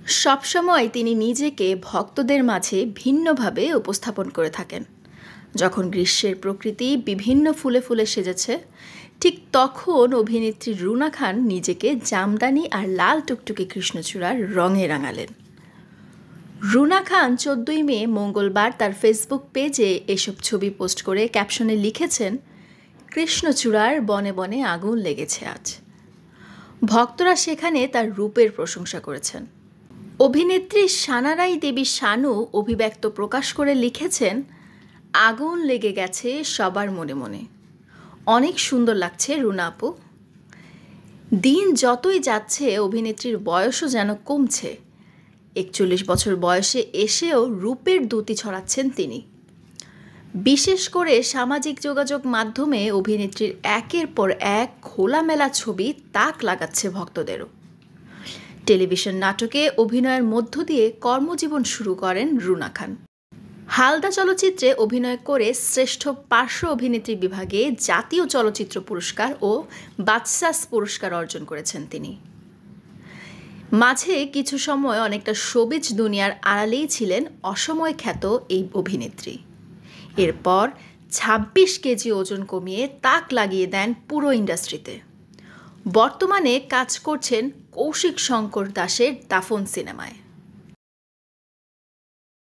সবসময় তিনি নিজেকে ভক্তদের মাঝে ভিন্নভাবে উপস্থাপন করে থাকেন। যখন গ্রীষ্মের প্রকৃতি বিভিন্ন ফুলে ফুলে সেজেছে, ঠিক তখন অভিনেত্রী রুনা খান নিজেকে জামদানি আর লাল টুকটুকে কৃষ্ণচূড়ার রঙে রাঙালেন। রুনা খান 14ই মে মঙ্গলবার তার ফেসবুক পেজে এসব ছবি পোস্ট করে ক্যাপশনে লিখেছেন, কৃষ্ণচূড়ার বনে বনে আগুন লেগেছে আজ। ভক্তরা সেখানে তার রূপের প্রশংসা করেছেন। অভিনেত্রী সানারাই দেবী শানু অভিব্যক্ত প্রকাশ করে লিখেছেন, আগুন লেগে গেছে সবার মনে মনে। অনেক সুন্দর লাগছে রুনা আপু। দিন যতই যাচ্ছে অভিনেত্রীর বয়সও যেন কমছে। 41 বছর বয়সে এসেও রূপের দ্যুতি ছড়াচ্ছেন তিনি। বিশেষ করে সামাজিক যোগাযোগ মাধ্যমে অভিনেত্রীর একের পর এক খোলামেলা ছবি তাক লাগাচ্ছে ভক্তদেরও। টেলিভিশন নাটকে অভিনয়ের মধ্য দিয়ে কর্মজীবন শুরু করেন রুনা খান। হালদা চলচ্চিত্রে অভিনয় করে শ্রেষ্ঠ পার্শ্ব অভিনেত্রী বিভাগে জাতীয় চলচ্চিত্র পুরস্কার ও বাচসাস পুরস্কার অর্জন করেছেন তিনি। মাঝে কিছু সময় অনেকটা শোবিজ দুনিয়ার আড়ালেই ছিলেন অসময় খ্যাত এই অভিনেত্রী। এরপর 26 কেজি ওজন কমিয়ে তাক লাগিয়ে দেন পুরো ইন্ডাস্ট্রিতে। বর্তমানে কাজ করছেন কৌশিক শঙ্কর দাসের দাফন সিনেমায়।